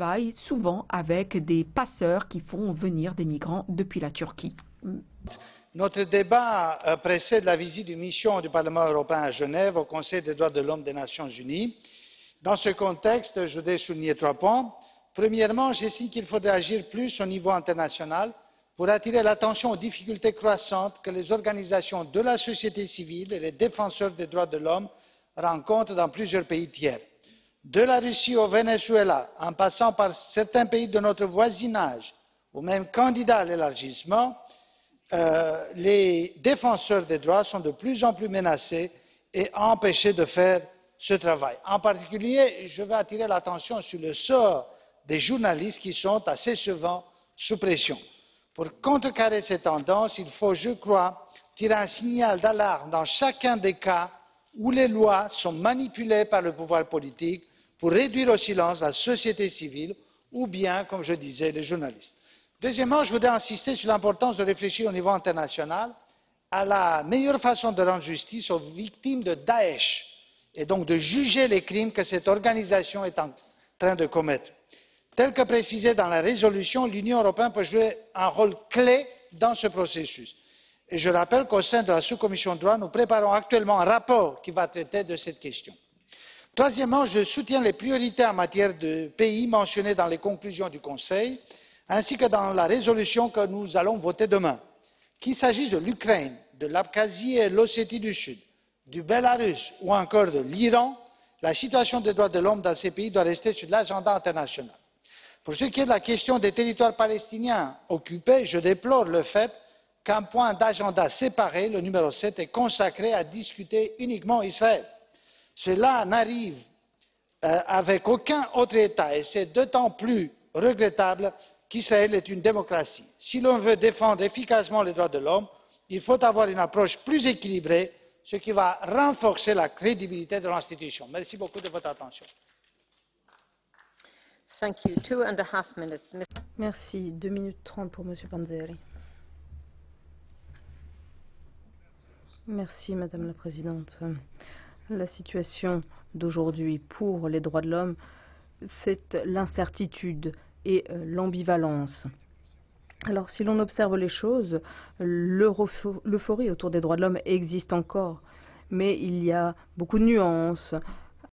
travaille souvent avec des passeurs qui font venir des migrants depuis la Turquie. Notre débat précède la visite d'une mission du Parlement européen à Genève au Conseil des droits de l'homme des Nations unies. Dans ce contexte, je voudrais souligner 3 points. Premièrement, j'estime qu'il faudrait agir plus au niveau international pour attirer l'attention aux difficultés croissantes que les organisations de la société civile et les défenseurs des droits de l'homme rencontrent dans plusieurs pays tiers. De la Russie au Venezuela, en passant par certains pays de notre voisinage ou même candidats à l'élargissement, les défenseurs des droits sont de plus en plus menacés et empêchés de faire ce travail. En particulier, je veux attirer l'attention sur le sort des journalistes qui sont assez souvent sous pression. Pour contrecarrer ces tendances, il faut, je crois, tirer un signal d'alarme dans chacun des cas où les lois sont manipulées par le pouvoir politique pour réduire au silence la société civile ou bien, comme je disais, les journalistes. Deuxièmement, je voudrais insister sur l'importance de réfléchir au niveau international à la meilleure façon de rendre justice aux victimes de Daech et donc de juger les crimes que cette organisation est en train de commettre. Tel que précisé dans la résolution, l'Union européenne peut jouer un rôle clé dans ce processus. Et je rappelle qu'au sein de la sous-commission droits, nous préparons actuellement un rapport qui va traiter de cette question. Troisièmement, je soutiens les priorités en matière de pays mentionnées dans les conclusions du Conseil, ainsi que dans la résolution que nous allons voter demain. Qu'il s'agisse de l'Ukraine, de l'Abkhazie et de l'Ossétie du Sud, du Bélarus ou encore de l'Iran, la situation des droits de l'homme dans ces pays doit rester sur l'agenda international. Pour ce qui est de la question des territoires palestiniens occupés, je déplore le fait qu'un point d'agenda séparé, le numéro 7, est consacré à discuter uniquement Israël. Cela n'arrive avec aucun autre État et c'est d'autant plus regrettable qu'Israël est une démocratie. Si l'on veut défendre efficacement les droits de l'homme, il faut avoir une approche plus équilibrée, ce qui va renforcer la crédibilité de l'institution. Merci beaucoup de votre attention. Merci. 2 minutes 30 pour Monsieur Panzeri. Merci, Madame la Présidente. La situation d'aujourd'hui pour les droits de l'homme, c'est l'incertitude et l'ambivalence. Alors, si l'on observe les choses, l'euphorie autour des droits de l'homme existe encore, mais il y a beaucoup de nuances,